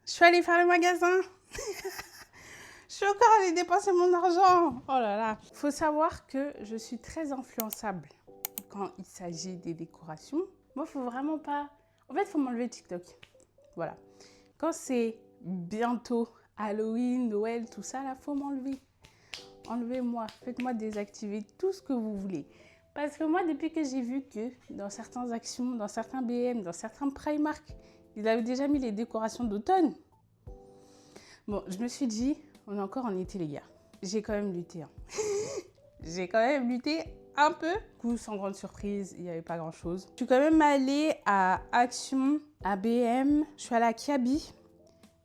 Je suis allée faire le magasin. Je suis encore allée dépenser mon argent. Oh là là. Faut savoir que je suis très influençable quand il s'agit des décorations. Moi, faut vraiment pas... En fait, faut m'enlever TikTok. Voilà. Quand c'est bientôt Halloween, Noël, tout ça, là, faut m'enlever. Enlevez-moi. Faites-moi désactiver tout ce que vous voulez. Parce que moi, depuis que j'ai vu que dans certaines actions, dans certains BM, dans certains Primark, ils avaient déjà mis les décorations d'automne. Bon, je me suis dit, on est encore en été, les gars. J'ai quand même lutté. Hein. J'ai quand même lutté un peu. Du coup, sans grande surprise, il n'y avait pas grand-chose. Je suis quand même allée à Action, à BM. Je suis allée à Kiabi.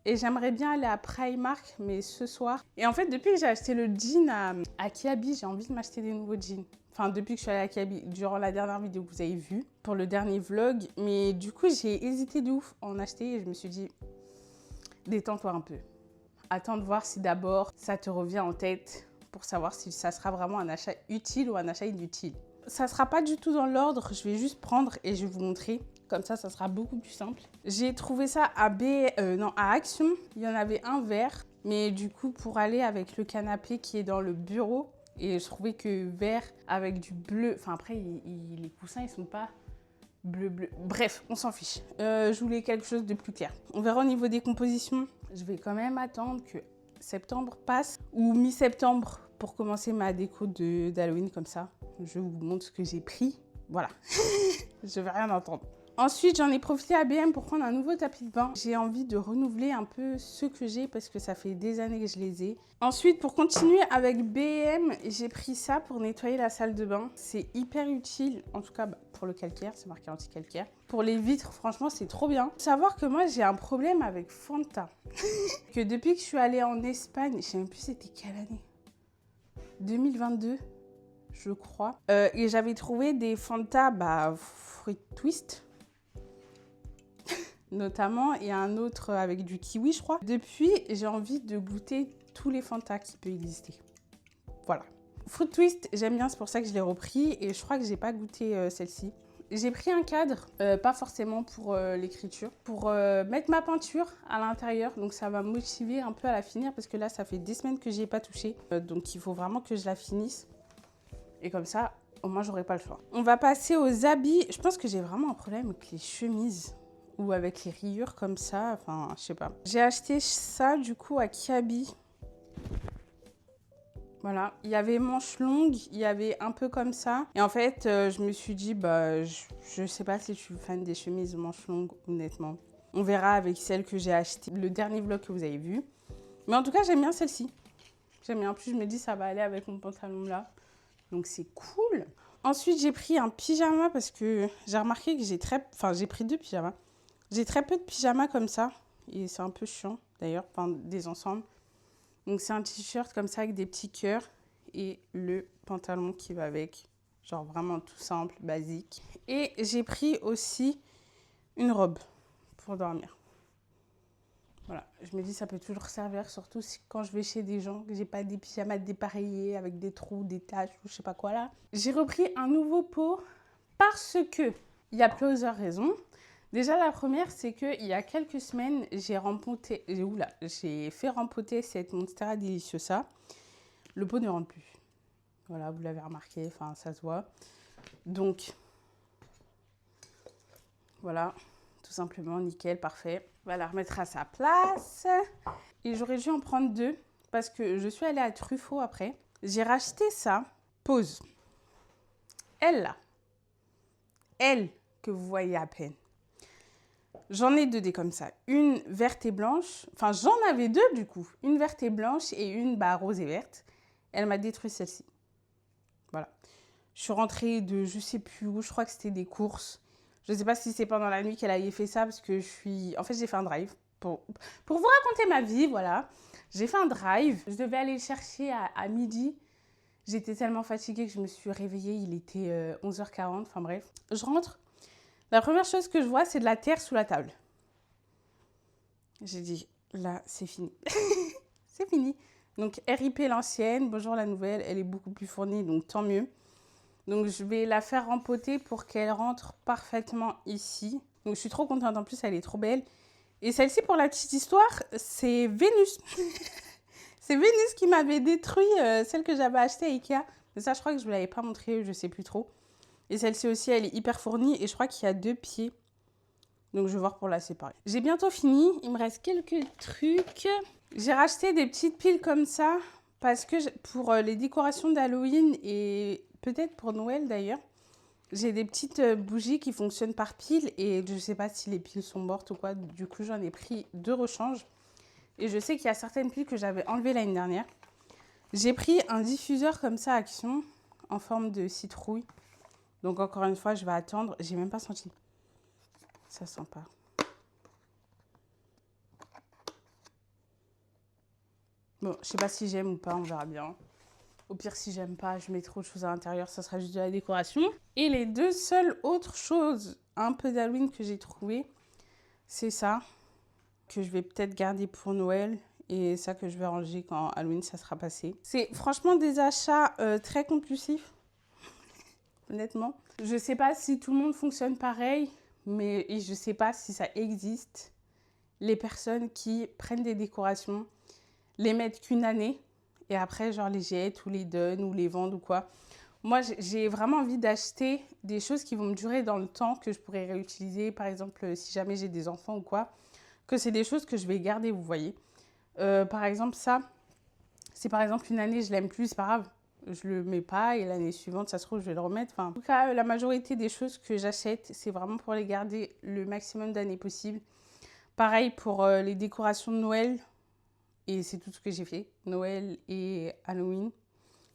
Et j'aimerais bien aller à Primark, mais ce soir. Et en fait, depuis que j'ai acheté le jean à Kiabi, j'ai envie de m'acheter des nouveaux jeans. Enfin, depuis que je suis allée à Kiabi, durant la dernière vidéo que vous avez vue, pour le dernier vlog. Mais du coup, j'ai hésité de ouf à en acheter et je me suis dit, détends-toi un peu. Attends de voir si d'abord ça te revient en tête pour savoir si ça sera vraiment un achat utile ou un achat inutile. Ça sera pas du tout dans l'ordre, je vais juste prendre et je vais vous montrer. Comme ça sera beaucoup plus simple. J'ai trouvé ça à à Action. Il y en avait un vert, mais du coup pour aller avec le canapé qui est dans le bureau, et je trouvais que vert avec du bleu, enfin après les coussins ils sont pas bleu. Bref, on s'en fiche. Je voulais quelque chose de plus clair. On verra au niveau des compositions. Je vais quand même attendre que septembre passe ou mi-septembre pour commencer ma déco d'Halloween comme ça. Je vous montre ce que j'ai pris. Voilà. Je vais rien entendre. Ensuite, j'en ai profité à BM pour prendre un nouveau tapis de bain. J'ai envie de renouveler un peu ceux que j'ai parce que ça fait des années que je les ai. Ensuite, pour continuer avec BM, j'ai pris ça pour nettoyer la salle de bain. C'est hyper utile, en tout cas pour le calcaire, c'est marqué anti-calcaire. Pour les vitres, franchement, c'est trop bien. Faut savoir que moi, j'ai un problème avec Fanta. Que depuis que je suis allée en Espagne, je sais même plus c'était quelle année. 2022 je crois. Et j'avais trouvé des Fanta fruit twist. Notamment, et un autre avec du kiwi, je crois. Depuis, j'ai envie de goûter tous les Fanta qui peuvent exister. Voilà. Fruit twist, j'aime bien, c'est pour ça que je l'ai repris. Et je crois que j'ai pas goûté celle-ci. J'ai pris un cadre, pas forcément pour l'écriture, pour mettre ma peinture à l'intérieur. Donc ça va me motiver un peu à la finir parce que là, ça fait des semaines que j'y ai pas touché. Donc il faut vraiment que je la finisse. Et comme ça, au moins, j'aurai pas le choix. On va passer aux habits. Je pense que j'ai vraiment un problème avec les chemises ou avec les rayures comme ça. Enfin, je sais pas. J'ai acheté ça, du coup, à Kiabi. Voilà. Il y avait manches longues, il y avait un peu comme ça. Et en fait, je me suis dit, je sais pas si je suis fan des chemises manches longues, honnêtement. On verra avec celle que j'ai achetée. Le dernier vlog que vous avez vu. Mais en tout cas, j'aime bien celle-ci. J'aime bien. En plus, je me dis, ça va aller avec mon pantalon là. Donc c'est cool. Ensuite, j'ai pris un pyjama parce que j'ai remarqué que j'ai pris 2 pyjamas. J'ai très peu de pyjamas comme ça. Et c'est un peu chiant d'ailleurs, enfin des ensembles. Donc c'est un t-shirt comme ça avec des petits cœurs. Et le pantalon qui va avec. Genre vraiment tout simple, basique. Et j'ai pris aussi une robe pour dormir. Voilà, je me dis ça peut toujours servir, surtout quand je vais chez des gens, que j'ai pas des pyjamas dépareillés avec des trous, des taches ou je sais pas quoi là. J'ai repris un nouveau pot parce que il y a plusieurs raisons. Déjà la première, c'est que il y a quelques semaines, j'ai fait rempoter cette Monstera Deliciosa. Le pot ne rentre plus. Voilà, vous l'avez remarqué, enfin ça se voit. Donc voilà. Tout simplement, nickel, parfait. On va la remettre à sa place. Et j'aurais dû en prendre 2 parce que je suis allée à Truffaut après. J'ai racheté ça. Pause. Elle, là. Elle que vous voyez à peine. J'en ai 2 des comme ça. Une verte et blanche. Enfin, j'en avais 2 du coup. Une verte et blanche et une rose et verte. Elle m'a détruit celle-ci. Voilà. Je suis rentrée de je sais plus où. Je crois que c'était des courses. Je ne sais pas si c'est pendant la nuit qu'elle avait fait ça parce que En fait, j'ai fait un drive. Pour vous raconter ma vie, voilà. J'ai fait un drive. Je devais aller le chercher à midi. J'étais tellement fatiguée que je me suis réveillée. Il était 11h40. Enfin bref. Je rentre. La première chose que je vois, c'est de la terre sous la table. J'ai dit, là, c'est fini. C'est fini. Donc, RIP l'ancienne. Bonjour la nouvelle. Elle est beaucoup plus fournie, donc tant mieux. Donc, je vais la faire rempoter pour qu'elle rentre parfaitement ici. Donc, je suis trop contente. En plus, elle est trop belle. Et celle-ci, pour la petite histoire, c'est Vénus. C'est Vénus qui m'avait détruit celle que j'avais achetée à Ikea. Mais ça, je crois que je ne vous l'avais pas montré, je ne sais plus trop. Et celle-ci aussi, elle est hyper fournie et je crois qu'il y a 2 pieds. Donc, je vais voir pour la séparer. J'ai bientôt fini. Il me reste quelques trucs. J'ai racheté des petites piles comme ça parce que pour les décorations d'Halloween et peut-être pour Noël d'ailleurs, j'ai des petites bougies qui fonctionnent par pile et je ne sais pas si les piles sont mortes ou quoi. Du coup, j'en ai pris 2 rechanges. Et je sais qu'il y a certaines piles que j'avais enlevées l'année dernière. J'ai pris un diffuseur comme ça, Action, en forme de citrouille. Donc encore une fois, je vais attendre. J'ai même pas senti. Ça sent pas. Bon, je sais pas si j'aime ou pas, on verra bien. Au pire, si j'aime pas, je mets trop de choses à l'intérieur, ça sera juste de la décoration. Et les 2 seules autres choses un peu d'Halloween que j'ai trouvées, c'est ça, que je vais peut-être garder pour Noël. Et ça que je vais ranger quand Halloween, ça sera passé. C'est franchement des achats très compulsifs, honnêtement. Je sais pas si tout le monde fonctionne pareil, mais je sais pas si ça existe. Les personnes qui prennent des décorations, les mettent qu'une année, et après, genre, les jettent ou les donnent ou les vendent ou quoi. Moi, j'ai vraiment envie d'acheter des choses qui vont me durer dans le temps, que je pourrais réutiliser, par exemple, si jamais j'ai des enfants ou quoi, que c'est des choses que je vais garder, vous voyez. Par exemple, ça, si par exemple une année je l'aime plus, c'est pas grave, je le mets pas et l'année suivante, ça se trouve, je vais le remettre. Enfin, en tout cas, la majorité des choses que j'achète, c'est vraiment pour les garder le maximum d'années possible. Pareil pour les décorations de Noël, et c'est tout ce que j'ai fait, Noël et Halloween,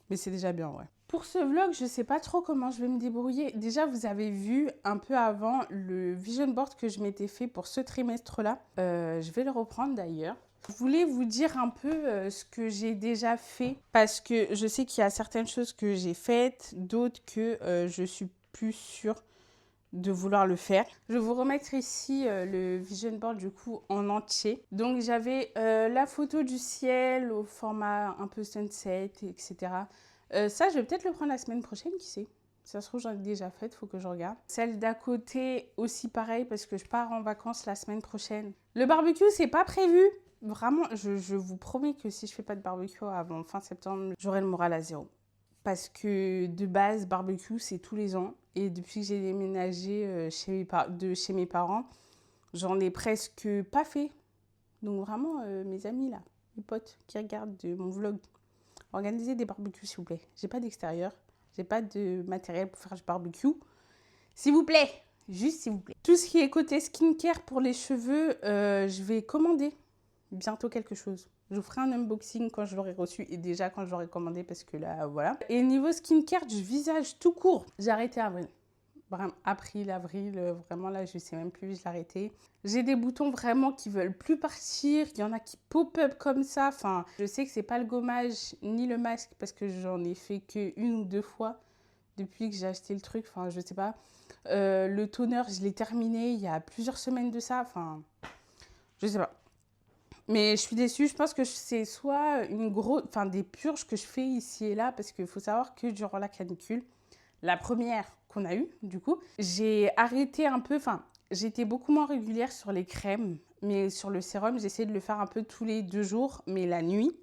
mais c'est déjà bien, ouais. Pour ce vlog, je sais pas trop comment je vais me débrouiller. Déjà, vous avez vu un peu avant le vision board que je m'étais fait pour ce trimestre-là. Je vais le reprendre d'ailleurs. Je voulais vous dire un peu ce que j'ai déjà fait parce que je sais qu'il y a certaines choses que j'ai faites, d'autres que je suis plus sûre de vouloir le faire. Je vais vous remettre ici le vision board du coup en entier. Donc j'avais la photo du ciel au format un peu sunset, etc. Ça, je vais peut-être le prendre la semaine prochaine, qui sait. Ça se trouve, j'en ai déjà fait, il faut que je regarde. Celle d'à côté, aussi pareil, parce que je pars en vacances la semaine prochaine. Le barbecue, c'est pas prévu. Vraiment, je vous promets que si je fais pas de barbecue avant fin septembre, j'aurai le moral à zéro. Parce que de base, barbecue, c'est tous les ans. Et depuis que j'ai déménagé chez mes parents, j'en ai presque pas fait. Donc vraiment, mes amis là, mes potes qui regardent mon vlog, organisez des barbecues s'il vous plaît. J'ai pas d'extérieur, j'ai pas de matériel pour faire du barbecue. S'il vous plaît, juste s'il vous plaît. Tout ce qui est côté skincare pour les cheveux, je vais commander bientôt quelque chose. Je vous ferai un unboxing quand je l'aurai reçu et déjà quand je l'aurai commandé parce que là, voilà. Et niveau skincare du visage tout court, j'ai arrêté avril. April, avril, vraiment là, je sais même plus, je l'ai arrêté. J'ai des boutons vraiment qui veulent plus partir. Il y en a qui pop-up comme ça. Enfin, je sais que c'est pas le gommage ni le masque parce que j'en ai fait que 1 ou 2 fois depuis que j'ai acheté le truc. Enfin, je sais pas. Le toner, je l'ai terminé il y a plusieurs semaines de ça. Enfin, je sais pas. Mais je suis déçue, je pense que c'est soit des purges que je fais ici et là, parce qu'il faut savoir que durant la canicule, la première qu'on a eue, du coup, j'ai arrêté un peu, j'étais beaucoup moins régulière sur les crèmes, mais sur le sérum, j'essayais de le faire un peu tous les 2 jours, mais la nuit,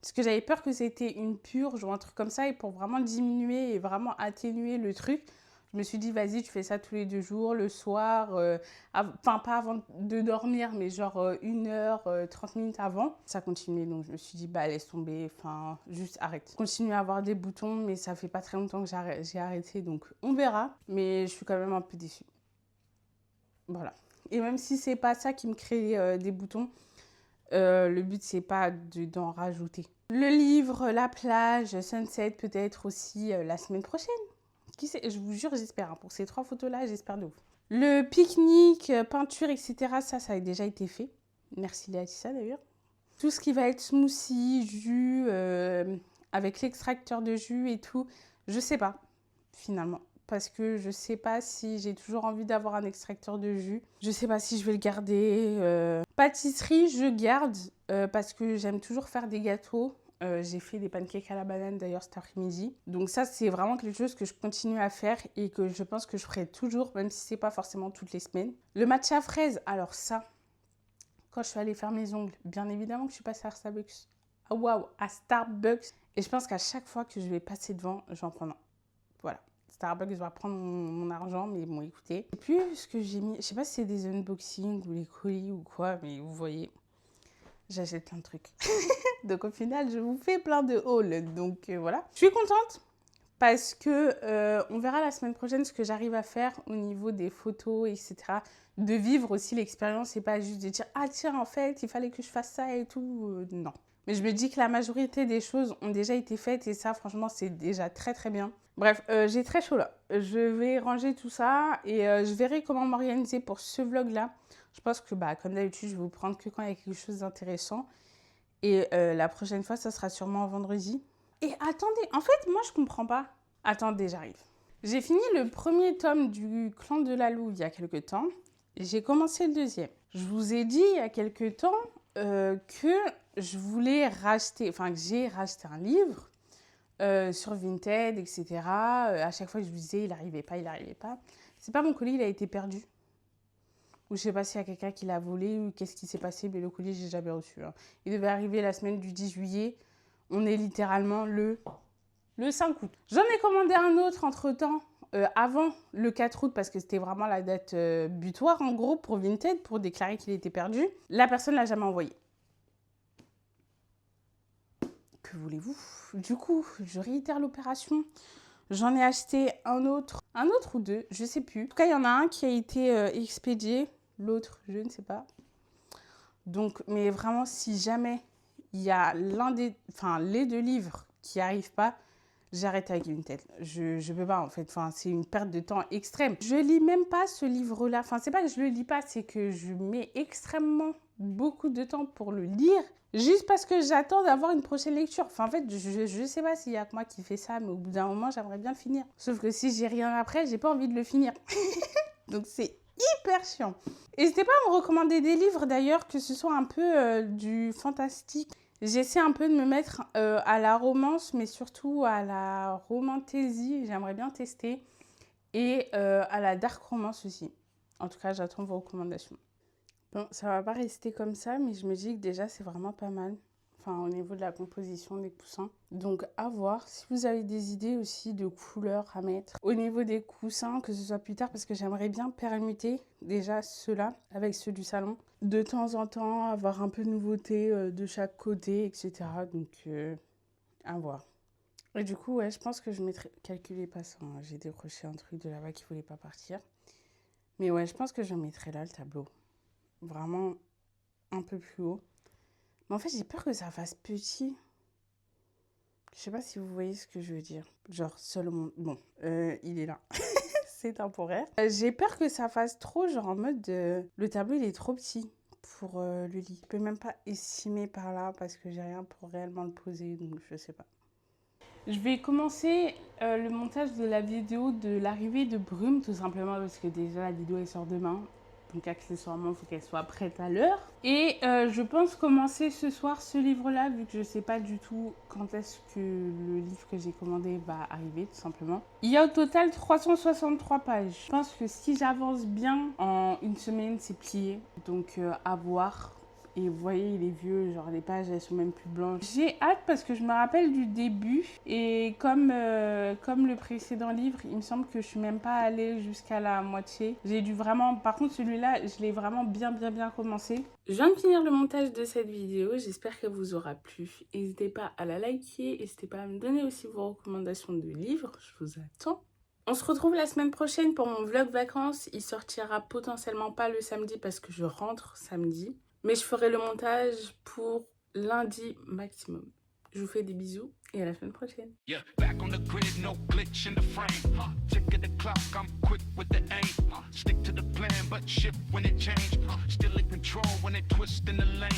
parce que j'avais peur que c'était une purge ou un truc comme ça, et pour vraiment diminuer et vraiment atténuer le truc, je me suis dit, vas-y, tu fais ça tous les 2 jours, le soir, pas avant de dormir, mais genre 1 heure, 30 minutes avant. Ça continuait, donc je me suis dit, bah laisse tomber, juste arrête. Je continue à avoir des boutons, mais ça fait pas très longtemps que j'ai arrêté, donc on verra. Mais je suis quand même un peu déçue. Voilà. Et même si c'est pas ça qui me crée des boutons, le but c'est pas d'en rajouter. Le livre, la plage, sunset peut-être aussi la semaine prochaine. Qui sait, je vous jure, j'espère. Pour ces 3 photos-là, j'espère de ouf. Le pique-nique, peinture, etc., ça a déjà été fait. Merci Léa d'ailleurs. Tout ce qui va être smoothie, jus, avec l'extracteur de jus et tout, je sais pas, finalement. Parce que je sais pas si j'ai toujours envie d'avoir un extracteur de jus. Je sais pas si je vais le garder. Pâtisserie, je garde parce que j'aime toujours faire des gâteaux. J'ai fait des pancakes à la banane d'ailleurs cet après-midi. Donc ça, c'est vraiment quelque chose que je continue à faire et que je pense que je ferai toujours, même si c'est pas forcément toutes les semaines. Le matcha fraise, alors ça, quand je suis allée faire mes ongles, bien évidemment que je suis passée à Starbucks. Ah waouh, à Starbucks. Et je pense qu'à chaque fois que je vais passer devant, j'en prends un. Voilà. Starbucks va prendre mon argent, mais bon, écoutez. Et puis, ce que j'ai mis, je sais pas si c'est des unboxings ou les colis ou quoi, mais vous voyez, j'achète plein de trucs. Donc, au final, je vous fais plein de hauls. Donc, voilà. Je suis contente parce que on verra la semaine prochaine ce que j'arrive à faire au niveau des photos, etc. De vivre aussi l'expérience et pas juste de dire « Ah tiens, en fait, il fallait que je fasse ça et tout. » Non. Mais je me dis que la majorité des choses ont déjà été faites et ça, franchement, c'est déjà très, très bien. Bref, j'ai très chaud là. Je vais ranger tout ça et je verrai comment m'organiser pour ce vlog-là. Je pense que, comme d'habitude, je vais vous prendre que quand il y a quelque chose d'intéressant. Et la prochaine fois, ça sera sûrement vendredi. Et attendez, en fait, moi, je comprends pas. Attendez, j'arrive. J'ai fini le premier tome du Clan de la Louve il y a quelques temps. J'ai commencé le deuxième. Je vous ai dit il y a quelques temps que je voulais racheter, enfin que j'ai racheté un livre sur Vinted, etc. À chaque fois que je vous disais, il n'arrivait pas. C'est pas mon colis, il a été perdu. Ou je sais pas s'il y a quelqu'un qui l'a volé ou qu'est-ce qui s'est passé, mais le colis, j'ai jamais reçu. Hein. Il devait arriver la semaine du 10 juillet. On est littéralement le 5 août. J'en ai commandé un autre entre-temps, avant le 4 août, parce que c'était vraiment la date butoir, en gros, pour Vinted, pour déclarer qu'il était perdu. La personne ne l'a jamais envoyé. Que voulez-vous? Du coup, je réitère l'opération. J'en ai acheté un autre ou deux, je sais plus. En tout cas, il y en a un qui a été expédié, l'autre, je ne sais pas. Donc, mais vraiment, si jamais il y a les deux livres qui n'arrivent pas, j'arrête avec Vinted. Je peux pas en fait. Enfin, c'est une perte de temps extrême. Je lis même pas ce livre-là. Enfin, c'est pas que je le lis pas, c'est que je mets extrêmement beaucoup de temps pour le lire, juste parce que j'attends d'avoir une prochaine lecture. Enfin, en fait, je sais pas s'il y a que moi qui fais ça, mais au bout d'un moment, j'aimerais bien le finir. Sauf que si j'ai rien après, j'ai pas envie de le finir. Donc, c'est hyper chiant. N'hésitez pas à me recommander des livres d'ailleurs, que ce soit un peu du fantastique. J'essaie un peu de me mettre à la romance, mais surtout à la romantasy, j'aimerais bien tester, et à la dark romance aussi. En tout cas, j'attends vos recommandations. Bon, ça va pas rester comme ça, mais je me dis que déjà, c'est vraiment pas mal. Enfin, au niveau de la composition des coussins. Donc, à voir. Si vous avez des idées aussi de couleurs à mettre au niveau des coussins, que ce soit plus tard, parce que j'aimerais bien permuter déjà ceux-là avec ceux du salon. De temps en temps, avoir un peu de nouveauté de chaque côté, etc. Donc, à voir. Et du coup, ouais, je pense que je mettrai... Calculez pas ça, hein. J'ai décroché un truc de là-bas qui voulait pas partir. Mais ouais, je pense que je mettrai là le tableau. Vraiment un peu plus haut. Mais en fait, j'ai peur que ça fasse petit. Je sais pas si vous voyez ce que je veux dire. Genre, seulement... Bon, il est là. C'est temporaire. J'ai peur que ça fasse trop, genre en mode... le tableau, il est trop petit pour le lit. Je peux même pas estimer par là parce que j'ai rien pour réellement le poser, donc je sais pas. Je vais commencer le montage de la vidéo de l'arrivée de Brume, tout simplement parce que déjà la vidéo elle sort demain. Donc accessoirement, il faut qu'elle soit prête à l'heure. Et je pense commencer ce soir ce livre-là, vu que je ne sais pas du tout quand est-ce que le livre que j'ai commandé va arriver, tout simplement. Il y a au total 363 pages. Je pense que si j'avance bien, en une semaine, c'est plié. Donc à voir. Et vous voyez, il est vieux, genre les pages, elles sont même plus blanches. J'ai hâte parce que je me rappelle du début. Et comme le précédent livre, il me semble que je suis même pas allée jusqu'à la moitié. J'ai dû vraiment... Par contre, celui-là, je l'ai vraiment bien commencé. Je viens de finir le montage de cette vidéo. J'espère qu'elle vous aura plu. N'hésitez pas à la liker. N'hésitez pas à me donner aussi vos recommandations de livres. Je vous attends. On se retrouve la semaine prochaine pour mon vlog vacances. Il sortira potentiellement pas le samedi parce que je rentre samedi. Mais je ferai le montage pour lundi maximum. Je vous fais des bisous et à la semaine prochaine. Yeah, back on the grid, no glitch in the frame. Tick of the clock, I'm quick with the aim. Stick to the plan, but shift when it change. Still in control when it twist in the lane.